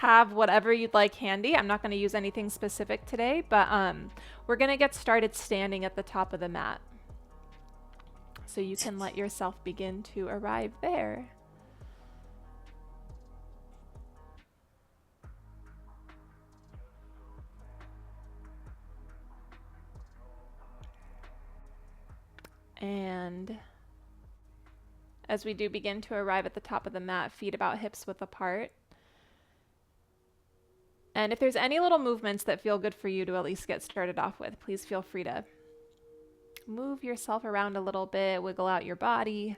have whatever you'd like handy. I'm not going to use anything specific today, but we're going to get started standing at the top of the mat. So you can let yourself begin to arrive there. And as we do begin to arrive at the top of the mat, feet about hips width apart. And if there's any little movements that feel good for you to at least get started off with, please feel free to move yourself around a little bit, wiggle out your body.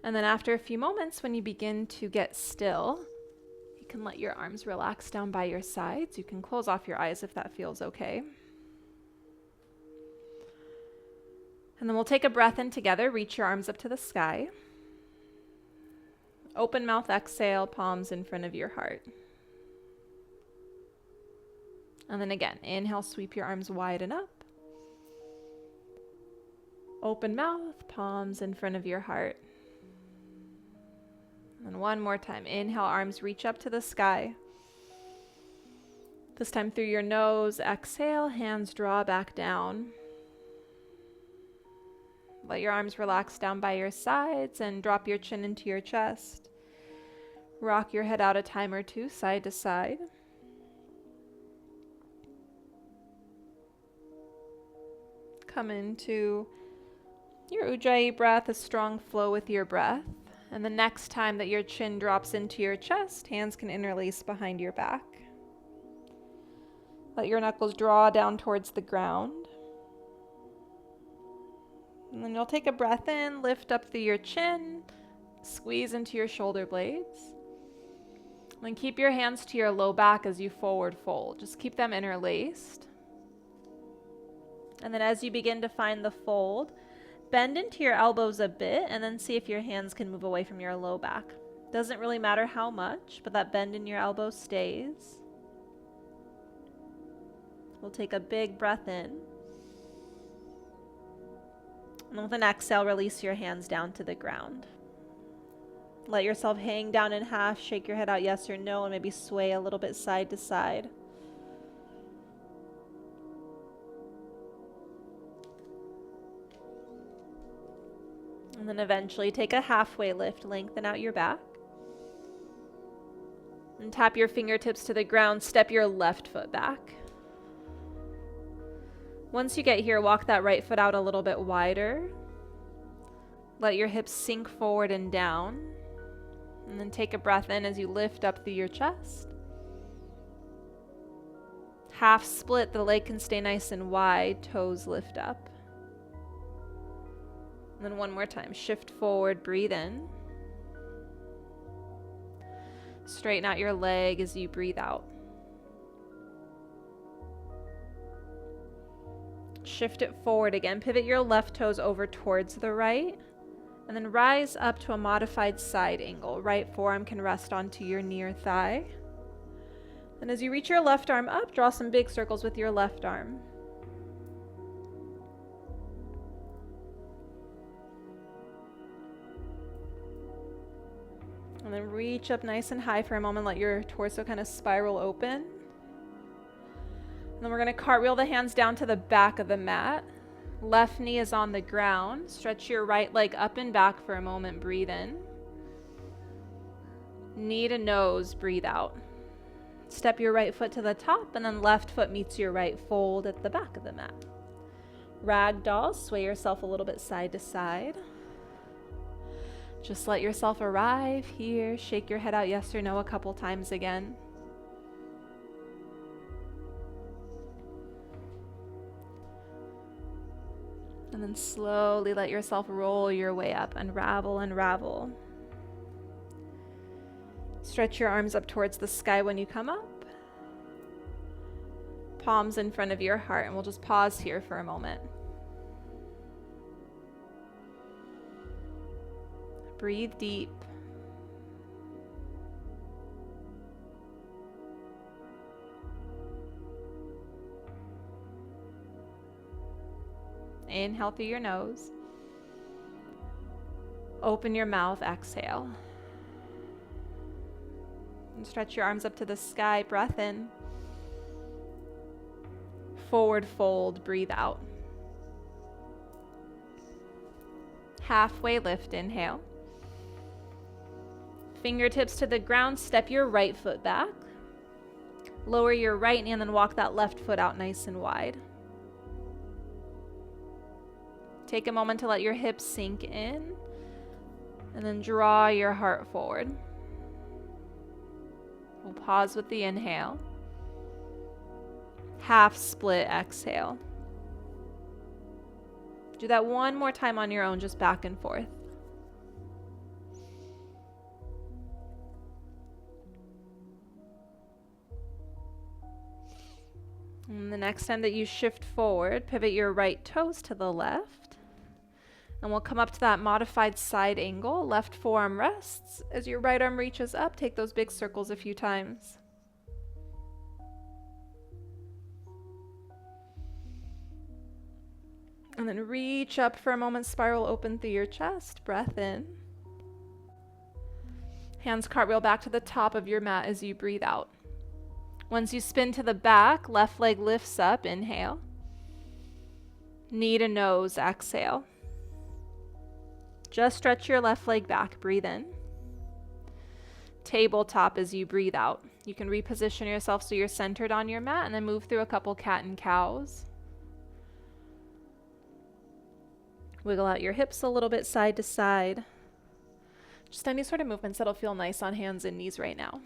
And then after a few moments, when you begin to get still, you can let your arms relax down by your sides. You can close off your eyes if that feels okay. And then we'll take a breath in together. Reach your arms up to the sky. Open mouth exhale, palms in front of your heart. And then again, inhale, sweep your arms wide and up. Open mouth, palms in front of your heart. And one more time, inhale, arms reach up to the sky. This time through your nose, exhale, hands draw back down. Let your arms relax down by your sides and drop your chin into your chest. Rock your head out a time or two, side to side. Come into your Ujjayi breath, a strong flow with your breath. And the next time that your chin drops into your chest, hands can interlace behind your back. Let your knuckles draw down towards the ground. And then you'll take a breath in, lift up through your chin, squeeze into your shoulder blades. And then keep your hands to your low back as you forward fold. Just keep them interlaced. And then as you begin to find the fold, bend into your elbows a bit and then see if your hands can move away from your low back. Doesn't really matter how much, but that bend in your elbow stays. We'll take a big breath in. And with an exhale, release your hands down to the ground. Let yourself hang down in half, shake your head out yes or no, and maybe sway a little bit side to side. And then eventually take a halfway lift, lengthen out your back. And tap your fingertips to the ground, step your left foot back. Once you get here, walk that right foot out a little bit wider. Let your hips sink forward and down. And then take a breath in as you lift up through your chest. Half split, the leg can stay nice and wide, toes lift up. And then one more time, shift forward, breathe in. Straighten out your leg as you breathe out. Shift it forward again. Pivot your left toes over towards the right. And then rise up to a modified side angle. Right forearm can rest onto your near thigh. And as you reach your left arm up, draw some big circles with your left arm. And then reach up nice and high for a moment. Let your torso kind of spiral open. And then we're going to cartwheel the hands down to the back of the mat. Left knee is on the ground. Stretch your right leg up and back for a moment. Breathe in. Knee to nose, breathe out. Step your right foot to the top and then left foot meets your right fold at the back of the mat. Ragdoll, sway yourself a little bit side to side. Just let yourself arrive here. Shake your head out yes or no a couple times again. And then slowly let yourself roll your way up. Unravel, unravel. Stretch your arms up towards the sky when you come up. Palms in front of your heart, and we'll just pause here for a moment. Breathe deep. Inhale through your nose. Open your mouth, exhale. And stretch your arms up to the sky, breath in. Forward fold, breathe out. Halfway lift, inhale. Fingertips to the ground, step your right foot back. Lower your right knee and then walk that left foot out nice and wide. Take a moment to let your hips sink in and then draw your heart forward. We'll pause with the inhale. Half split, exhale. Do that one more time on your own, just back and forth. And the next time that you shift forward, pivot your right toes to the left. And we'll come up to that modified side angle. Left forearm rests. As your right arm reaches up, take those big circles a few times. And then reach up for a moment, spiral open through your chest. Breath in. Hands cartwheel back to the top of your mat as you breathe out. Once you spin to the back, left leg lifts up, inhale. Knee to nose, exhale. Just stretch your left leg back, breathe in. Tabletop as you breathe out. You can reposition yourself so you're centered on your mat and then move through a couple cat and cows. Wiggle out your hips a little bit side to side. Just any sort of movements that'll feel nice on hands and knees right now.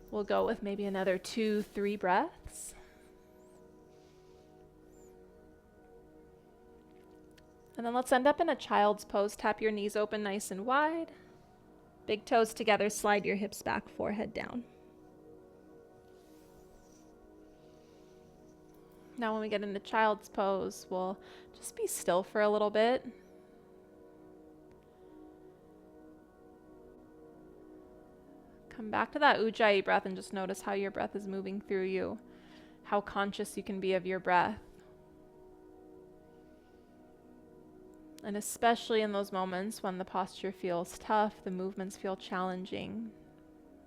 We'll go with maybe another 2-3 breaths. And then let's end up in a child's pose. Tap your knees open nice and wide. Big toes together, slide your hips back, forehead down. Now when we get into child's pose, we'll just be still for a little bit. Come back to that Ujjayi breath and just notice how your breath is moving through you, how conscious you can be of your breath. And especially in those moments when the posture feels tough, the movements feel challenging,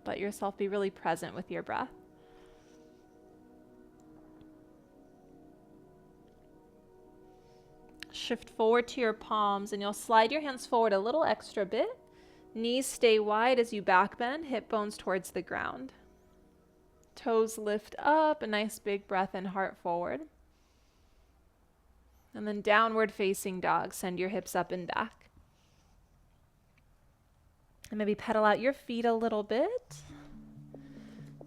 let yourself be really present with your breath. Shift forward to your palms and you'll slide your hands forward a little extra bit. Knees stay wide as you back bend, hip bones towards the ground. Toes lift up, a nice big breath in, heart forward. And then downward facing dog, send your hips up and back. And maybe pedal out your feet a little bit.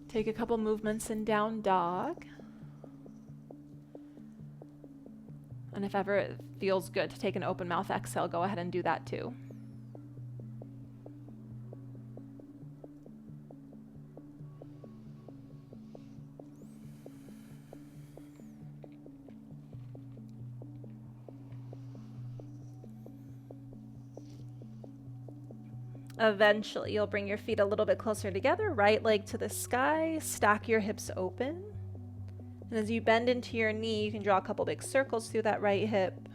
Take a couple movements in down dog. And if ever it feels good to take an open mouth exhale, go ahead and do that too. Eventually, you'll bring your feet a little bit closer together, right leg to the sky, stack your hips open. And as you bend into your knee, you can draw a couple big circles through that right hip.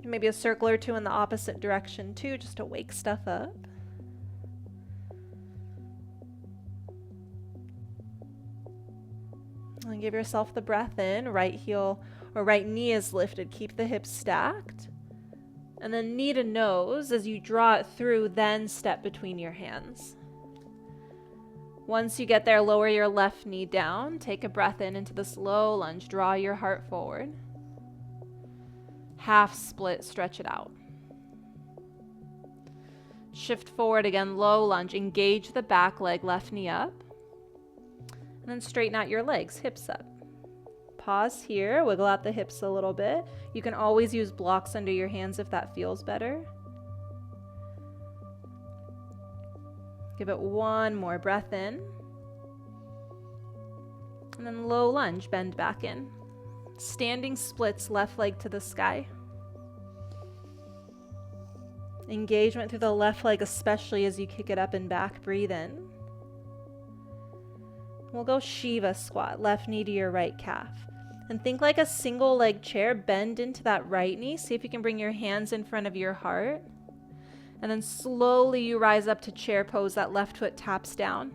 And maybe a circle or two in the opposite direction too, just to wake stuff up. And give yourself the breath in, right heel or right knee is lifted, keep the hips stacked. And then knee to nose, as you draw it through, then step between your hands. Once you get there, lower your left knee down, take a breath in into this low lunge, draw your heart forward. Half split, stretch it out. Shift forward again, low lunge, engage the back leg, left knee up. And then straighten out your legs, hips up. Pause here, wiggle out the hips a little bit. You can always use blocks under your hands if that feels better. Give it one more breath in. And then low lunge, bend back in. Standing splits, left leg to the sky. Engagement through the left leg, especially as you kick it up and back. Breathe in. We'll go Shiva squat, left knee to your right calf. And think like a single leg chair, bend into that right knee. See if you can bring your hands in front of your heart. And then slowly you rise up to chair pose, that left foot taps down.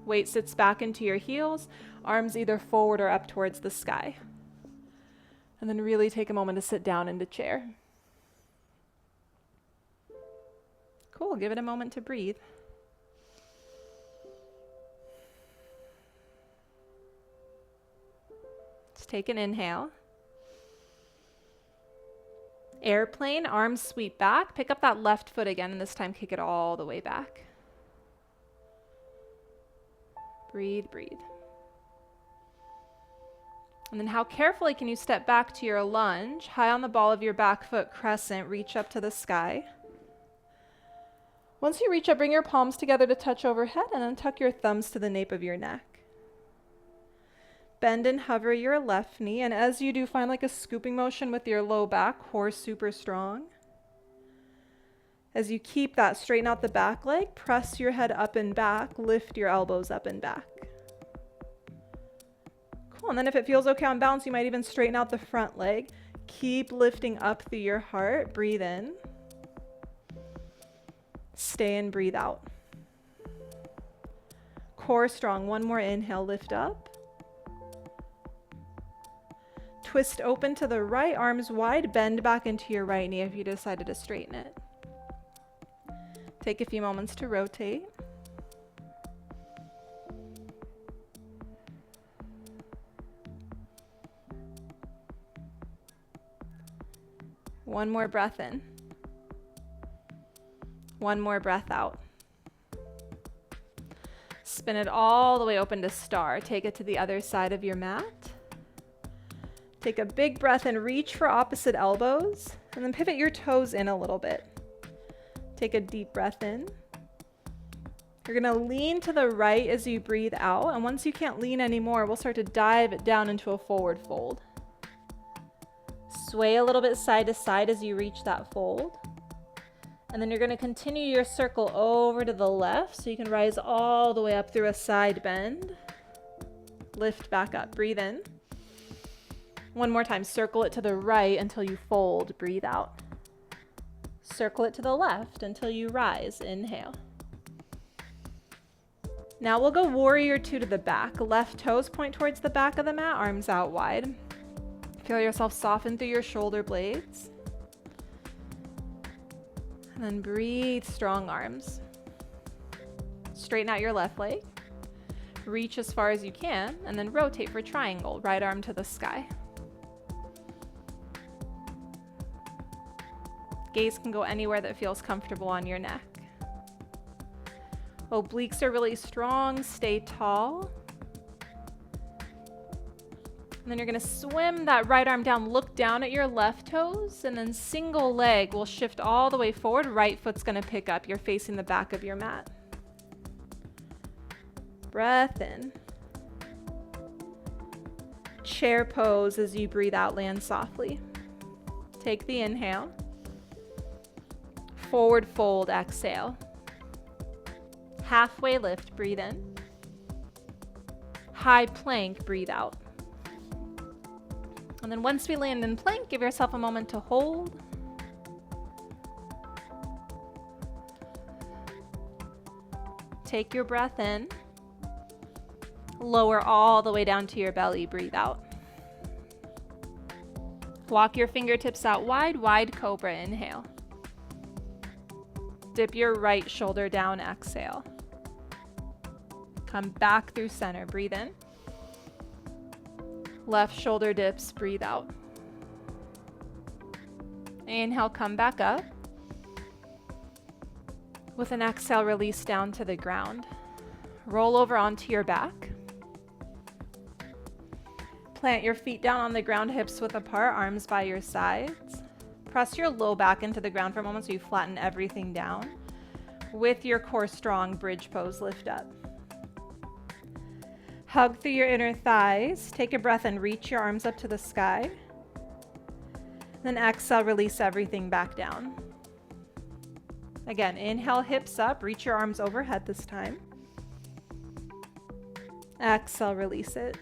Weight sits back into your heels, arms either forward or up towards the sky. And then really take a moment to sit down into chair. Cool, give it a moment to breathe. Let's take an inhale. Airplane, arms sweep back. Pick up that left foot again, and this time kick it all the way back. Breathe, breathe. And then how carefully can you step back to your lunge, high on the ball of your back foot, crescent, reach up to the sky. Once you reach up, bring your palms together to touch overhead, and then tuck your thumbs to the nape of your neck. Bend and hover your left knee, and as you do, find like a scooping motion with your low back, core super strong. As you keep that, straighten out the back leg, press your head up and back, lift your elbows up and back. Cool, and then if it feels okay on balance, you might even straighten out the front leg. Keep lifting up through your heart, breathe in. Stay and breathe out. Core strong, one more inhale, lift up. Twist open to the right, arms wide, bend back into your right knee if you decided to straighten it. Take a few moments to rotate. One more breath in. One more breath out. Spin it all the way open to star. Take it to the other side of your mat. Take a big breath and reach for opposite elbows, and then pivot your toes in a little bit. Take a deep breath in. You're gonna lean to the right as you breathe out, and once you can't lean anymore, we'll start to dive it down into a forward fold. Sway a little bit side to side as you reach that fold. And then you're gonna continue your circle over to the left, so you can rise all the way up through a side bend. Lift back up, breathe in. One more time, circle it to the right until you fold, breathe out. Circle it to the left until you rise, inhale. Now we'll go warrior two to the back. Left toes point towards the back of the mat, arms out wide. Feel yourself soften through your shoulder blades. And then breathe, strong arms. Straighten out your left leg. Reach as far as you can, and then rotate for triangle, right arm to the sky. Gaze can go anywhere that feels comfortable on your neck. Obliques are really strong, stay tall. And then you're gonna swim that right arm down, look down at your left toes, and then single leg will shift all the way forward. Right foot's gonna pick up. You're facing the back of your mat. Breath in. Chair pose as you breathe out, land softly. Take the inhale. Forward fold, exhale. Halfway lift, breathe in. High plank, breathe out. And then once we land in plank, give yourself a moment to hold. Take your breath in. Lower all the way down to your belly, breathe out. Walk your fingertips out wide, wide cobra, inhale. Dip your right shoulder down, exhale. Come back through center, breathe in. Left shoulder dips, breathe out. Inhale, come back up. With an exhale, release down to the ground. Roll over onto your back. Plant your feet down on the ground, hips width apart, arms by your sides. Press your low back into the ground for a moment so you flatten everything down. With your core strong, bridge pose, lift up. Hug through your inner thighs. Take a breath and reach your arms up to the sky. Then exhale, release everything back down. Again, inhale, hips up, reach your arms overhead this time. Exhale, release it.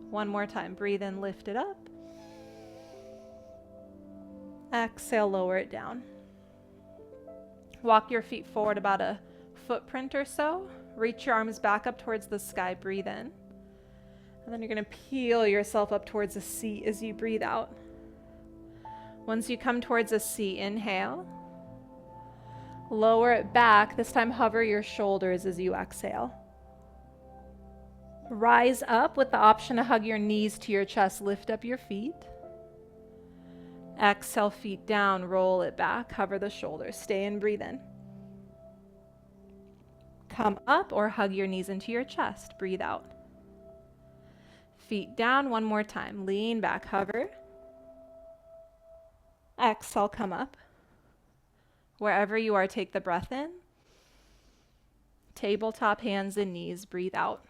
One more time. Breathe in, lift it up. Exhale, lower it down. Walk your feet forward about a footprint or so. Reach your arms back up towards the sky. Breathe in. And then you're going to peel yourself up towards a C as you breathe out. Once you come towards a C, inhale. Lower it back. This time hover your shoulders as you exhale. Rise up with the option to hug your knees to your chest. Lift up your feet. Exhale, feet down, roll it back, hover the shoulders. Stay and breathe in. Come up or hug your knees into your chest. Breathe out. Feet down one more time. Lean back, hover. Exhale, come up. Wherever you are, take the breath in. Tabletop, hands and knees, breathe out.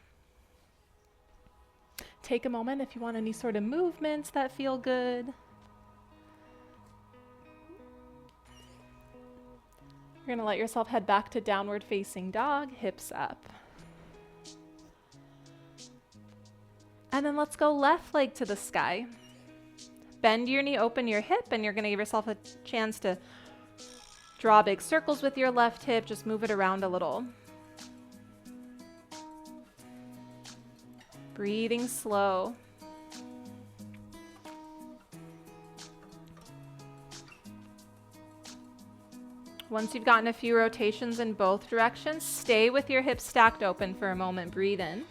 Take a moment if you want any sort of movements that feel good. You're going to let yourself head back to downward facing dog, hips up. And then let's go left leg to the sky. Bend your knee, open your hip, and you're going to give yourself a chance to draw big circles with your left hip. Just move it around a little. Breathing slow. Once you've gotten a few rotations in both directions, stay with your hips stacked open for a moment. Breathe in.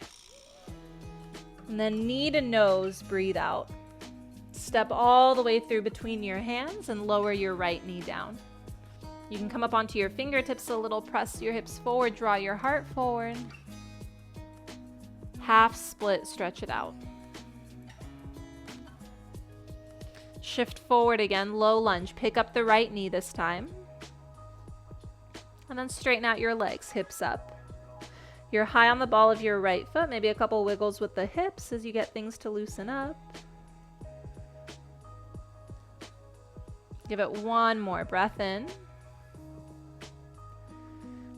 And then knee to nose, breathe out. Step all the way through between your hands and lower your right knee down. You can come up onto your fingertips a little, press your hips forward, draw your heart forward. Half split, stretch it out. Shift forward again, low lunge. Pick up the right knee this time. And then straighten out your legs, hips up. You're high on the ball of your right foot, maybe a couple wiggles with the hips as you get things to loosen up. Give it one more breath in.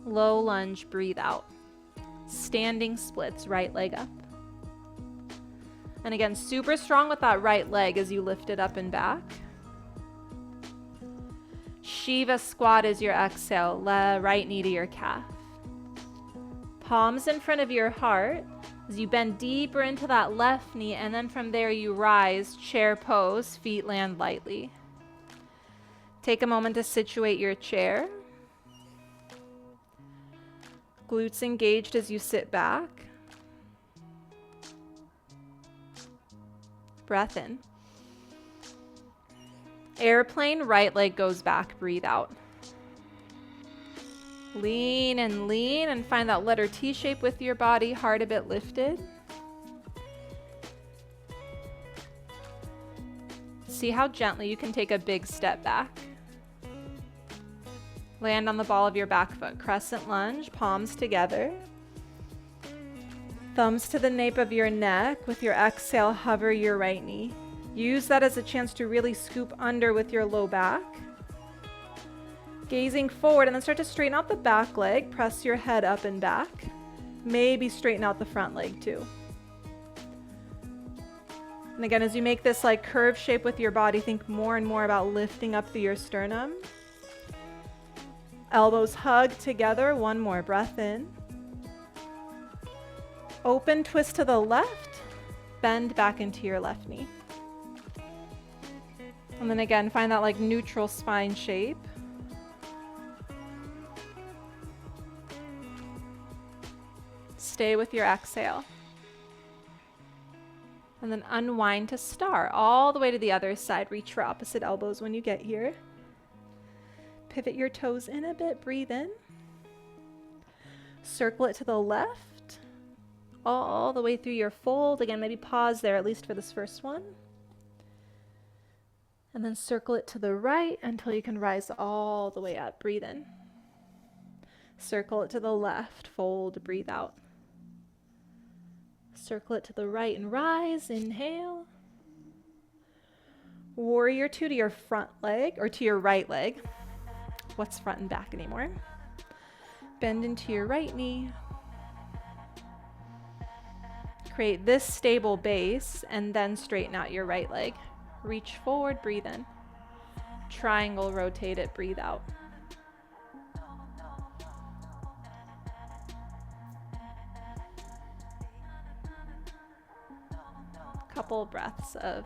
Low lunge, breathe out. Standing splits, right leg up. And again, super strong with that right leg as you lift it up and back. Shiva squat is your exhale, right knee to your calf. Palms in front of your heart as you bend deeper into that left knee, and then from there you rise, chair pose, feet land lightly. Take a moment to situate your chair. Glutes engaged as you sit back. Breath in. Airplane, right leg goes back, breathe out. Lean and find that letter T shape with your body, heart a bit lifted. See how gently you can take a big step back. Land on the ball of your back foot. Crescent lunge, palms together. Thumbs to the nape of your neck. With your exhale, hover your right knee. Use that as a chance to really scoop under with your low back. Gazing forward, and then start to straighten out the back leg. Press your head up and back. Maybe straighten out the front leg too. And again, as you make this like curve shape with your body, think more and more about lifting up through your sternum. Elbows hug together. One more breath in. Open twist to the left. Bend back into your left knee. And then again, find that like neutral spine shape. Stay with your exhale. And then unwind to star all the way to the other side. Reach for opposite elbows when you get here. Pivot your toes in a bit, breathe in. Circle it to the left, all the way through your fold. Again, maybe pause there, at least for this first one. And then circle it to the right until you can rise all the way up, breathe in. Circle it to the left, fold, breathe out. Circle it to the right and rise, inhale. Warrior two to your front leg, or to your right leg. What's front and back anymore? Bend into your right knee. Create this stable base and then straighten out your right leg. Reach forward, breathe in. Triangle, rotate it, breathe out. Couple breaths of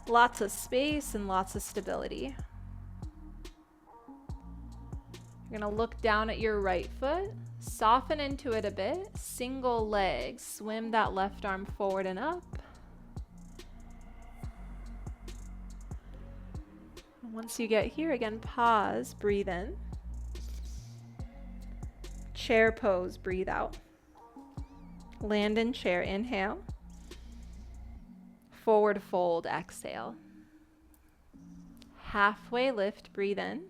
lots of space and lots of stability. You're gonna look down at your right foot, soften into it a bit, single leg, swim that left arm forward and up. Once you get here, again, pause, breathe in. Chair pose, breathe out. Land in chair, inhale. Forward fold, exhale. Halfway lift, breathe in.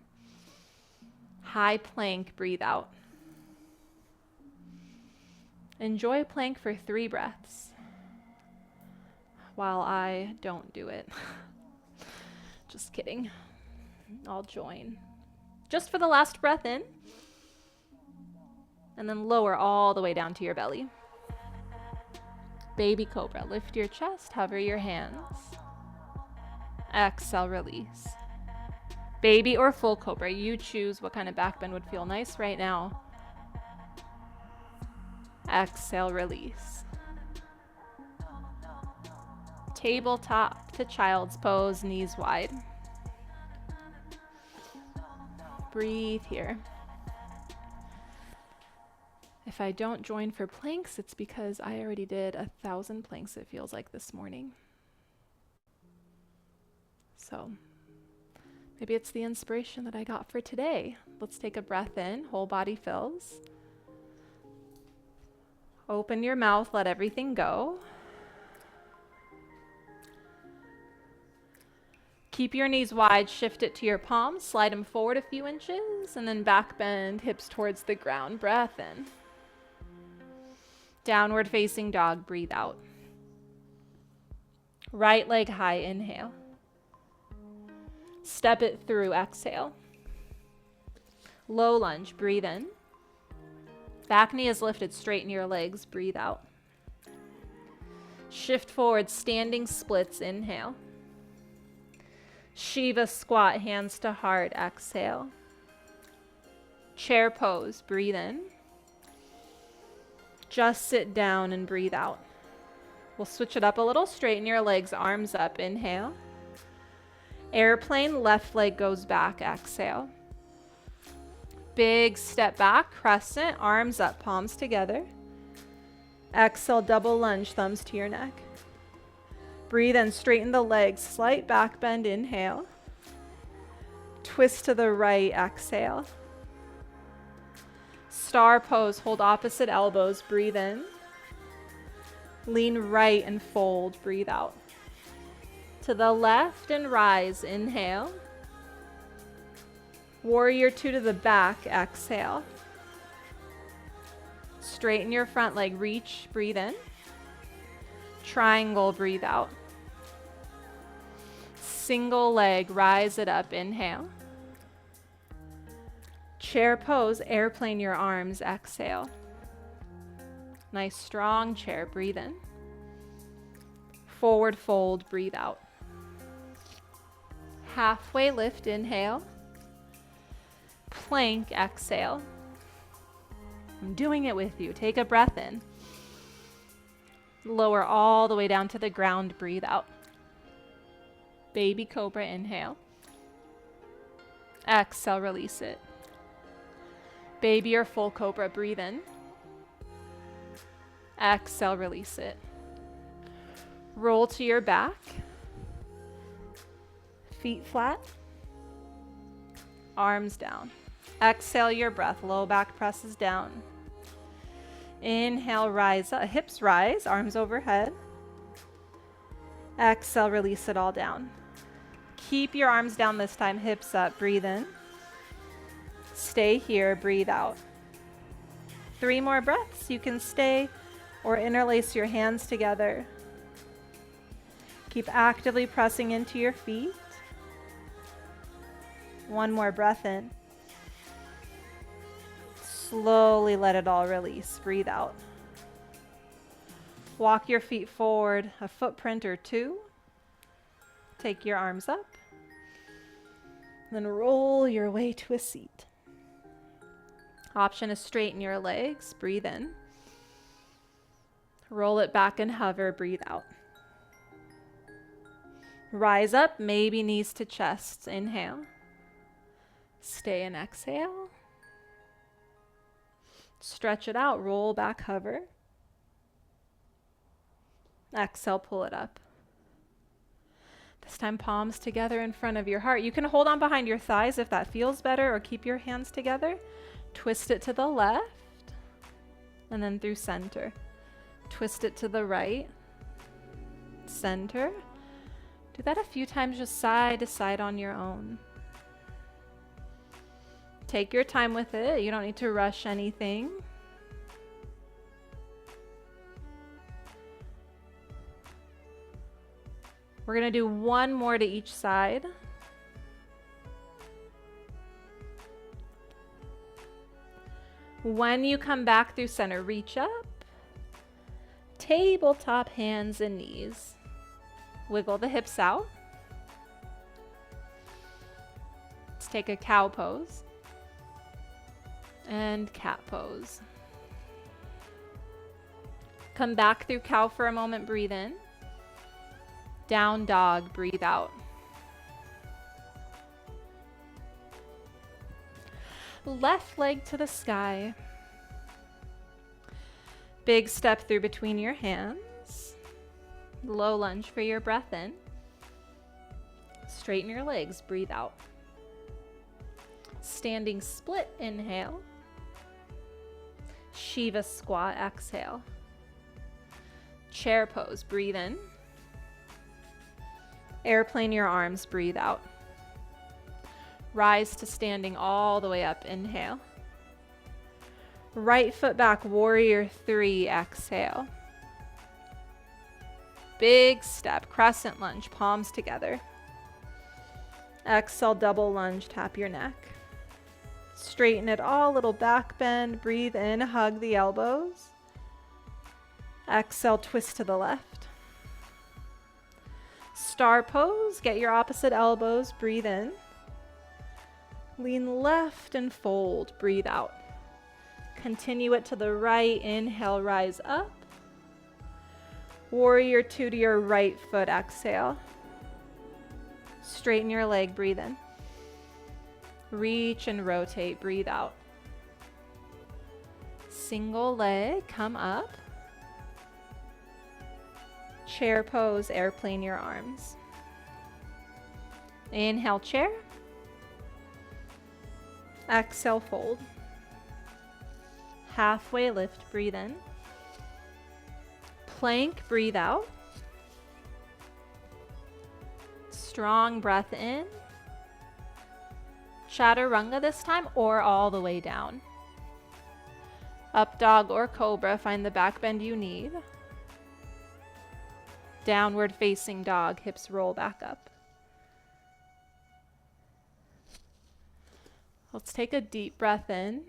High plank, breathe out. Enjoy plank for 3 breaths while I don't do it. Just kidding. I'll join. Just for the last breath in. And then lower all the way down to your belly. Baby cobra, lift your chest, hover your hands. Exhale, release. Baby or full cobra, you choose what kind of back bend would feel nice right now. Exhale, release. Tabletop to child's pose, knees wide. Breathe here. If I don't join for planks, it's because I already did 1,000 planks, it feels like, this morning. So maybe it's the inspiration that I got for today. Let's take a breath in, whole body fills. Open your mouth, let everything go. Keep your knees wide, shift it to your palms, slide them forward a few inches, and then back bend, hips towards the ground. Breath in. Downward facing dog, breathe out. Right leg high, inhale. Step it through, exhale. Low lunge, breathe in. Back knee is lifted, straighten your legs, breathe out. Shift forward, standing splits, inhale. Shiva squat, hands to heart, exhale. Chair pose, breathe in. Just sit down and breathe out. We'll switch it up a little, straighten your legs, arms up, inhale. Airplane, left leg goes back, exhale. Big step back, crescent, arms up, palms together. Exhale, double lunge, thumbs to your neck. Breathe in, straighten the legs, slight back bend, inhale. Twist to the right, exhale. Star pose, hold opposite elbows, breathe in. Lean right and fold, breathe out. To the left and rise, inhale. Warrior 2 to the back, exhale. Straighten your front leg, reach, breathe in. Triangle, breathe out. Single leg, rise it up, inhale. Chair pose, airplane your arms, exhale. Nice strong chair, breathe in. Forward fold, breathe out. Halfway lift, inhale. Plank, exhale. I'm doing it with you. Take a breath in. Lower all the way down to the ground, breathe out. Baby cobra, inhale. Exhale, release it. Baby or full cobra, breathe in. Exhale, release it. Roll to your back. Feet flat. Arms down. Exhale your breath. Low back presses down. Inhale, rise up. Hips rise, arms overhead. Exhale, release it all down. Keep your arms down this time, hips up. Breathe in. Stay here, breathe out. 3 more breaths. You can stay or interlace your hands together. Keep actively pressing into your feet. 1 more breath in. Slowly let it all release. Breathe out. Walk your feet forward a footprint or two. Take your arms up. Then roll your way to a seat. Option is straighten your legs. Breathe in. Roll it back and hover. Breathe out. Rise up, maybe knees to chest. Inhale. Stay and exhale. Stretch it out. Roll back, hover. Exhale, pull it up. This time, palms together in front of your heart. You can hold on behind your thighs if that feels better, or keep your hands together. Twist it to the left, and then through center. Twist it to the right, center. Do that a few times, just side to side on your own. Take your time with it. You don't need to rush anything. We're going to do one more to each side. When you come back through center, reach up. Tabletop hands and knees. Wiggle the hips out. Let's take a cow pose. And cat pose. Come back through cow for a moment, breathe in. Down dog, breathe out. Left leg to the sky. Big step through between your hands. Low lunge for your breath in. Straighten your legs, breathe out. Standing split, inhale. Shiva squat, exhale. Chair pose, breathe in. Airplane your arms, breathe out. Rise to standing all the way up, inhale. Right foot back, warrior three, exhale. Big step, crescent lunge, palms together. Exhale, double lunge, tap your neck. Straighten it all, little back bend, breathe in, hug the elbows. Exhale, twist to the left. Star pose, get your opposite elbows, breathe in. Lean left and fold, breathe out. Continue it to the right, inhale, rise up. Warrior two to your right foot, exhale. Straighten your leg, breathe in. Reach and rotate, breathe out. Single leg, come up. Chair pose, airplane your arms. Inhale, chair. Exhale, fold. Halfway lift, breathe in. Plank, breathe out. Strong breath in. Chaturanga this time, or all the way down. Up dog or cobra, find the back bend you need. Downward facing dog, hips roll back up. Let's take a deep breath in.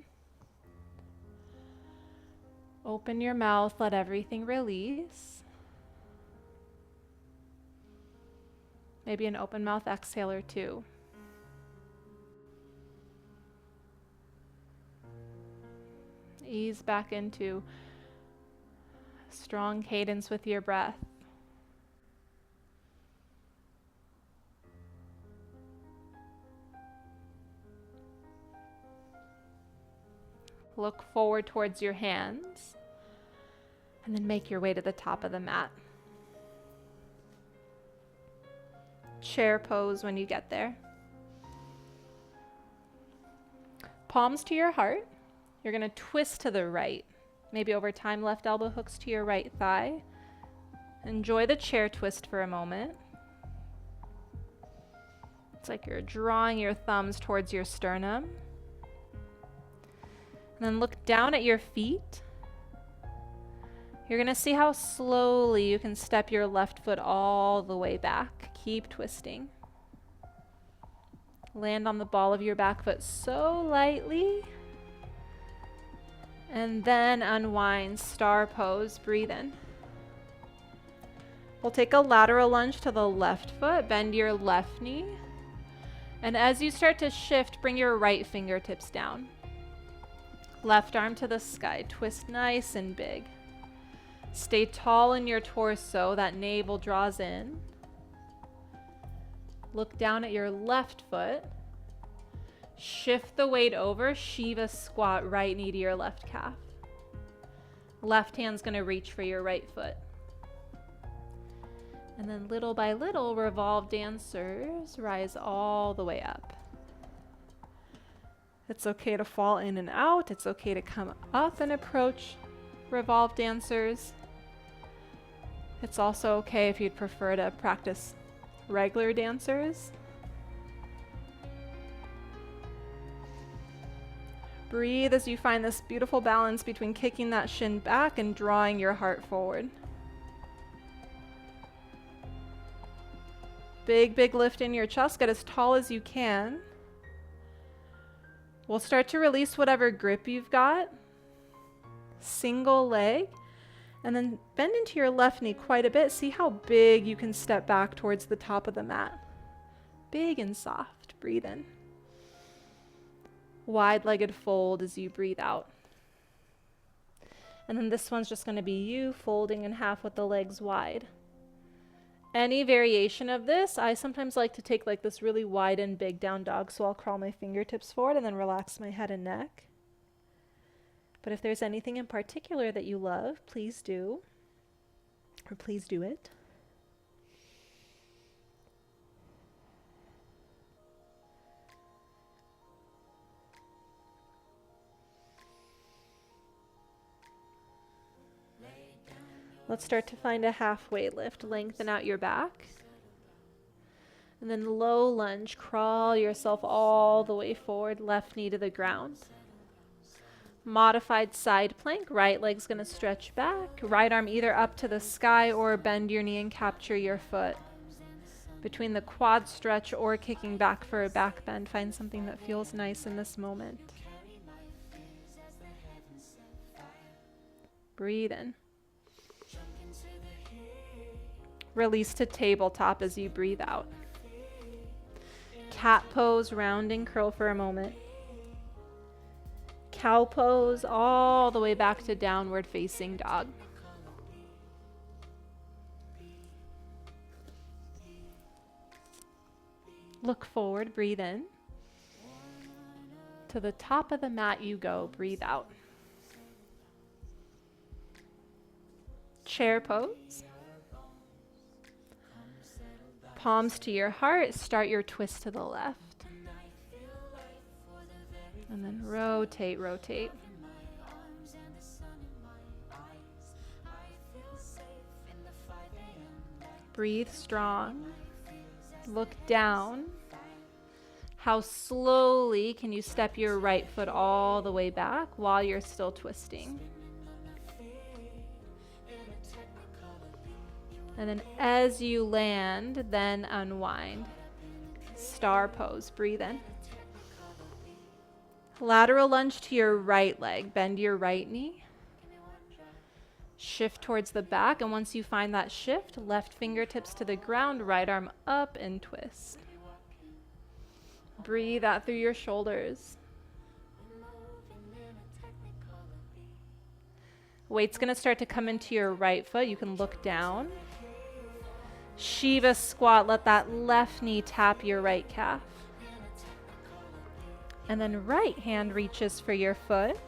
Open your mouth, let everything release. Maybe an open mouth exhale or two. Ease back into strong cadence with your breath. Look forward towards your hands, and then make your way to the top of the mat. Chair pose when you get there. Palms to your heart. You're going to twist to the right. Maybe over time, left elbow hooks to your right thigh. Enjoy the chair twist for a moment. It's like you're drawing your thumbs towards your sternum. And then look down at your feet. You're going to see how slowly you can step your left foot all the way back. Keep twisting. Land on the ball of your back foot so lightly. And then unwind, star pose, breathe in. We'll take a lateral lunge to the left foot, bend your left knee. And as you start to shift, bring your right fingertips down. Left arm to the sky, twist nice and big. Stay tall in your torso, that navel draws in. Look down at your left foot. Shift the weight over, Shiva squat, right knee to your left calf. Left hand's gonna reach for your right foot. And then little by little, revolve dancers, rise all the way up. It's okay to fall in and out. It's okay to come up and approach revolve dancers. It's also okay if you'd prefer to practice regular dancers. Breathe as you find this beautiful balance between kicking that shin back and drawing your heart forward. Big, big lift in your chest. Get as tall as you can. We'll start to release whatever grip you've got. Single leg. And then bend into your left knee quite a bit. See how big you can step back towards the top of the mat. Big and soft. Breathe in. Wide-legged fold as you breathe out. And then this one's just going to be you folding in half with the legs wide. Any variation of this, I sometimes like to take like this really wide and big down dog, so I'll crawl my fingertips forward and then relax my head and neck. But if there's anything in particular that you love, please do, or please do it. Let's start to find a halfway lift. Lengthen out your back. And then low lunge, crawl yourself all the way forward, left knee to the ground. Modified side plank, right leg's gonna stretch back. Right arm either up to the sky or bend your knee and capture your foot. Between the quad stretch or kicking back for a back bend, find something that feels nice in this moment. Breathe in. Release to tabletop as you breathe out. Cat pose, round and curl for a moment. Cow pose all the way back to downward facing dog. Look forward, breathe in. To the top of the mat you go, breathe out. Chair pose. Palms to your heart, start your twist to the left. And then rotate, rotate. Breathe strong. Look down. How slowly can you step your right foot all the way back while you're still twisting? And then as you land, then unwind. Star pose, breathe in. Lateral lunge to your right leg, bend your right knee. Shift towards the back, and once you find that shift, left fingertips to the ground, right arm up and twist. Breathe out through your shoulders. Weight's gonna start to come into your right foot. You can look down. Shiva squat, let that left knee tap your right calf. And then right hand reaches for your foot.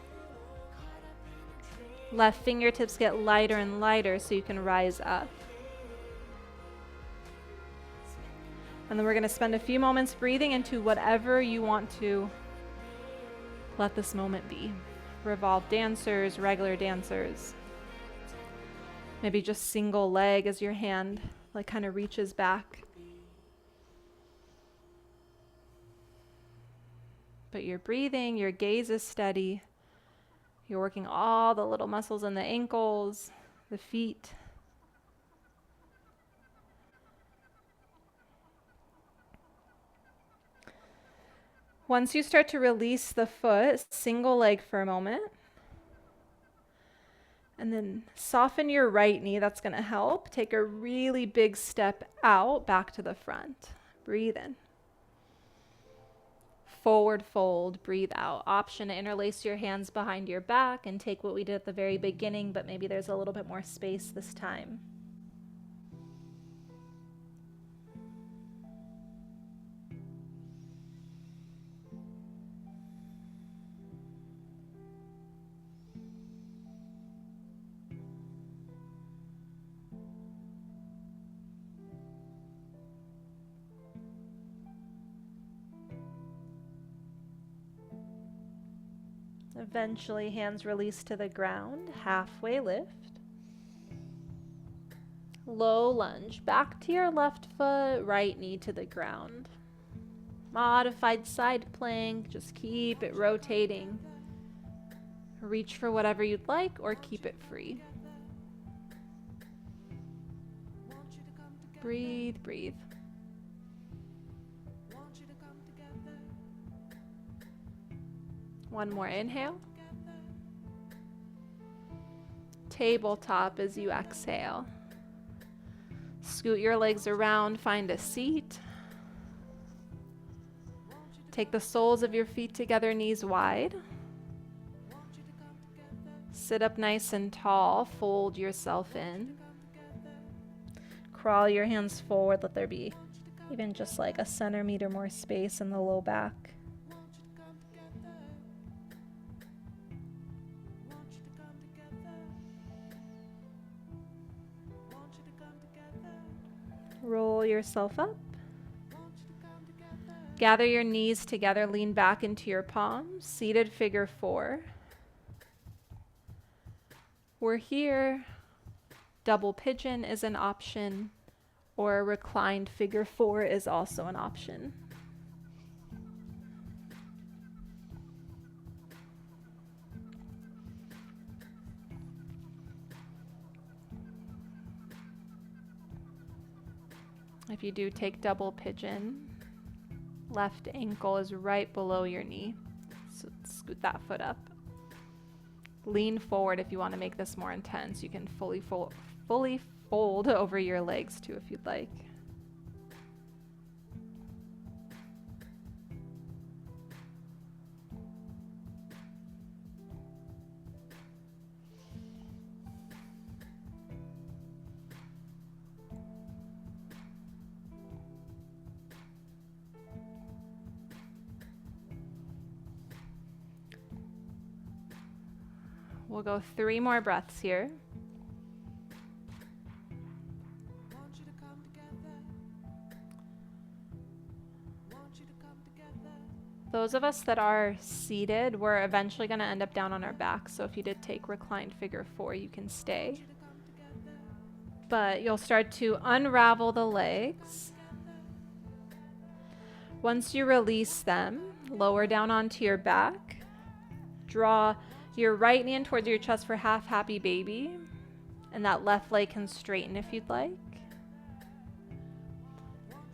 Left fingertips get lighter and lighter so you can rise up. And then we're going to spend a few moments breathing into whatever you want to let this moment be. Revolve dancers, regular dancers. Maybe just single leg as your hand like kind of reaches back. But you're breathing, your gaze is steady. You're working all the little muscles in the ankles, the feet. Once you start to release the foot, single leg for a moment. And then soften your right knee. That's going to help. Take a really big step out, back to the front. Breathe in. Forward fold, breathe out. Option to interlace your hands behind your back and take what we did at the very beginning, but maybe there's a little bit more space this time. Eventually, hands release to the ground, halfway lift. Low lunge, back to your left foot, right knee to the ground. Modified side plank, just keep it rotating. Reach for whatever you'd like or keep it free. Breathe, breathe. One more inhale. Tabletop as you exhale. Scoot your legs around, find a seat. Take the soles of your feet together, knees wide. Sit up nice and tall, fold yourself in. Crawl your hands forward, let there be even just like a centimeter more space in the low back. Roll yourself up. Gather your knees together, lean back into your palms, seated figure 4. We're here. Double pigeon is an option, or reclined figure 4 is also an option. If you do take double pigeon, left ankle is right below your knee. So scoot that foot up. Lean forward if you want to make this more intense. You can fully fold over your legs too if you'd like. We'll go 3 more breaths here. Those of us that are seated, we're eventually going to end up down on our back. So if you did take reclined figure 4, you can stay. But you'll start to unravel the legs. Once you release them, lower down onto your back. Draw your right knee in towards your chest for half happy baby. And that left leg can straighten if you'd like.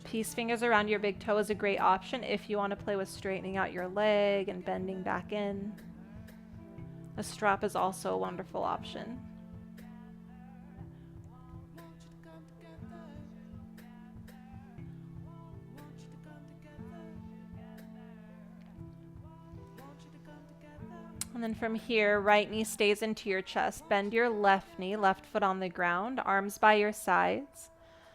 Peace fingers around your big toe is a great option if you want to play with straightening out your leg and bending back in. A strap is also a wonderful option. And then from here, right knee stays into your chest. Bend your left knee, left foot on the ground, arms by your sides.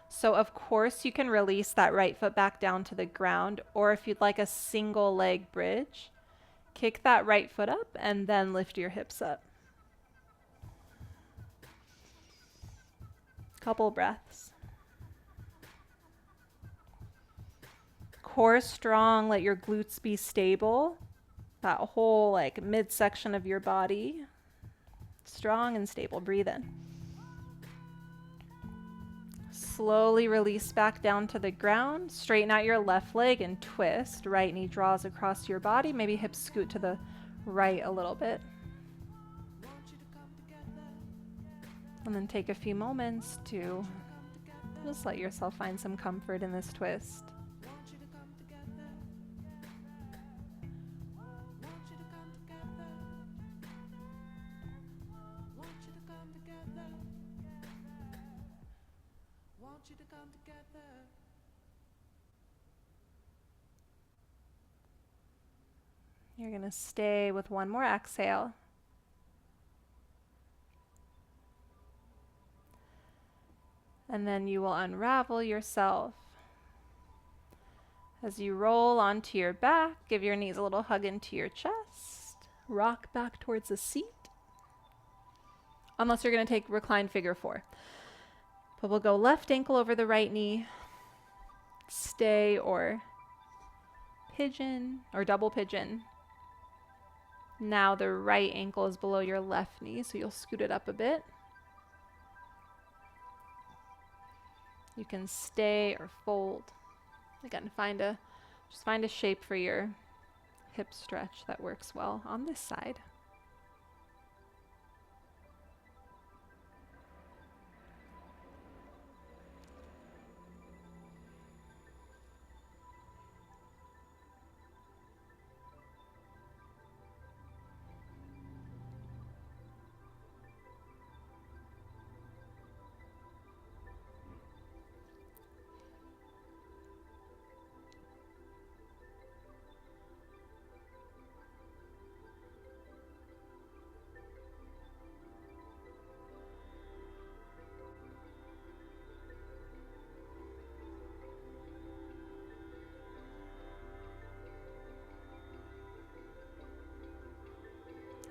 So of course you can release that right foot back down to the ground, or if you'd like a single leg bridge, kick that right foot up and then lift your hips up. Couple breaths. Core strong, let your glutes be stable. That whole like midsection of your body, strong and stable. Breathe in. Slowly release back down to the ground. Straighten out your left leg and twist. Right knee draws across your body. Maybe hips scoot to the right a little bit. And then take a few moments to just let yourself find some comfort in this twist. You're going to stay with one more exhale. And then you will unravel yourself. As you roll onto your back, give your knees a little hug into your chest. Rock back towards the seat. Unless you're going to take reclined figure 4. But we'll go left ankle over the right knee. Stay or pigeon or double pigeon. Now the right ankle is below your left knee, so you'll scoot it up a bit. You can stay or fold. Again, just find a shape for your hip stretch that works well on this side.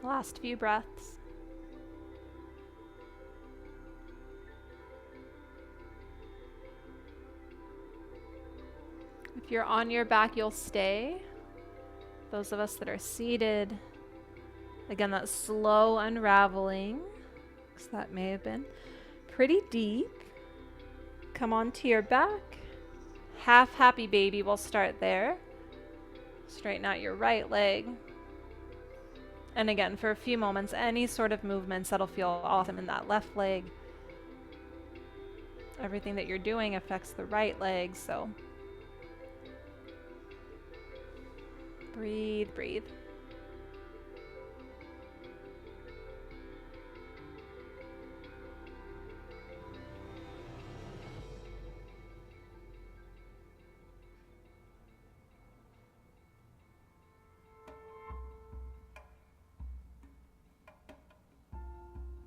Last few breaths. If you're on your back, you'll stay. Those of us that are seated, again, that slow unraveling, because that may have been pretty deep. Come onto your back. Half happy baby, we'll start there. Straighten out your right leg. And again, for a few moments, any sort of movements that'll feel awesome in that left leg. Everything that you're doing affects the right leg, so breathe, breathe.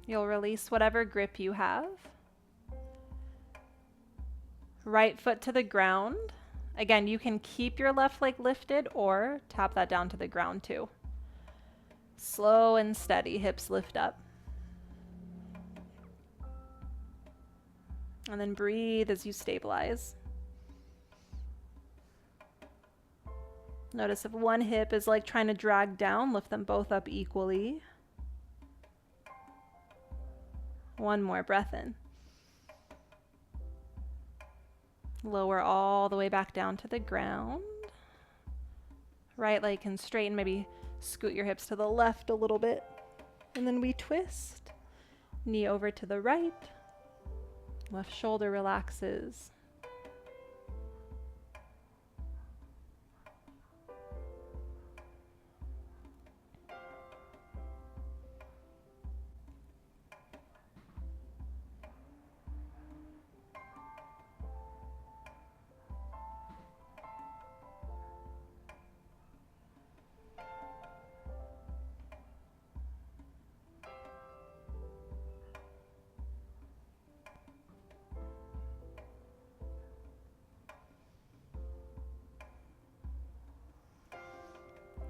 You'll release whatever grip you have. Right foot to the ground. Again, you can keep your left leg lifted or tap that down to the ground too. Slow and steady, hips lift up. And then breathe as you stabilize. Notice if one hip is like trying to drag down, lift them both up equally. One more breath in. Lower all the way back down to the ground. Right leg can straighten, maybe scoot your hips to the left a little bit. And then we twist. Knee over to the right. Left shoulder relaxes.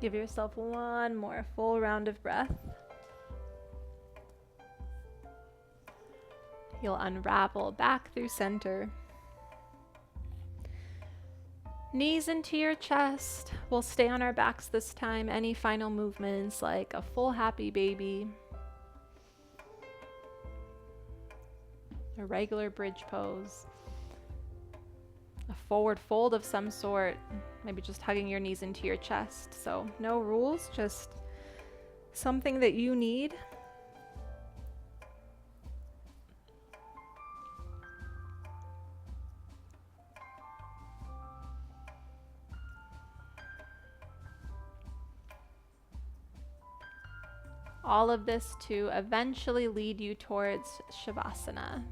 Give yourself one more full round of breath. You'll unravel back through center. Knees into your chest. We'll stay on our backs this time. Any final movements like a full happy baby, a regular bridge pose, a forward fold of some sort, maybe just hugging your knees into your chest. So no rules, just something that you need. All of this to eventually lead you towards Shavasana.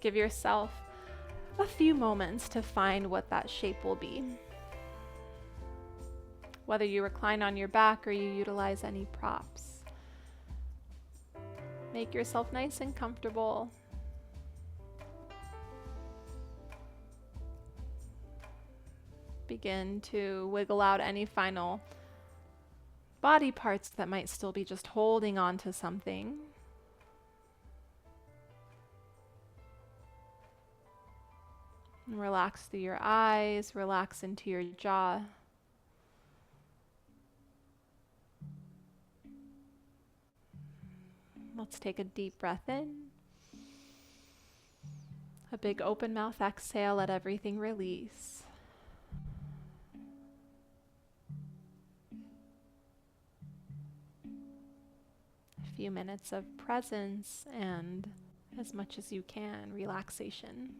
Give yourself a few moments to find what that shape will be. Whether you recline on your back or you utilize any props. Make yourself nice and comfortable. Begin to wiggle out any final body parts that might still be just holding on to something. And relax through your eyes, relax into your jaw. Let's take a deep breath in. A big open mouth exhale, let everything release. A few minutes of presence and, as much as you can, relaxation.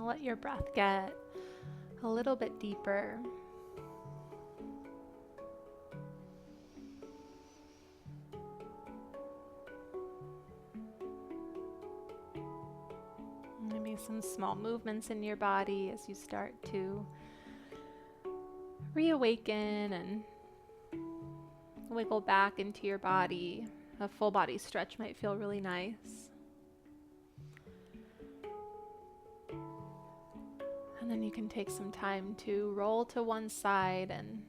Let your breath get a little bit deeper. Maybe some small movements in your body as you start to reawaken and wiggle back into your body. A full body stretch might feel really nice. And then you can take some time to roll to one side and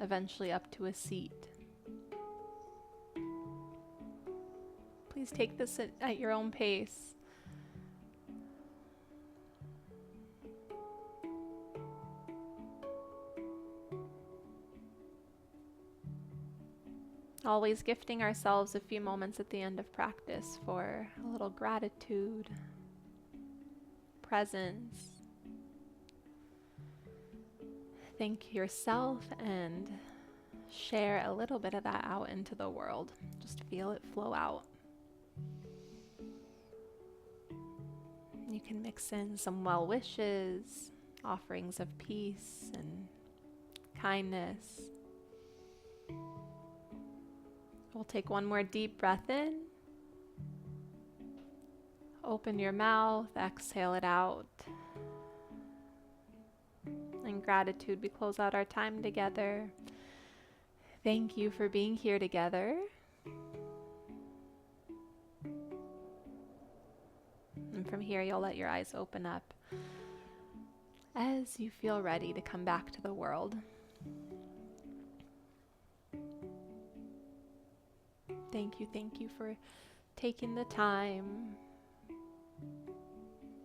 eventually up to a seat. Please take this at your own pace. Always gifting ourselves a few moments at the end of practice for a little gratitude, presence. Thank yourself and share a little bit of that out into the world. Just feel it flow out. You can mix in some well wishes, offerings of peace, and kindness. We'll take one more deep breath in. Open your mouth, exhale it out. In gratitude, we close out our time together. Thank you for being here together. And from here, you'll let your eyes open up as you feel ready to come back to the world. Thank you for taking the time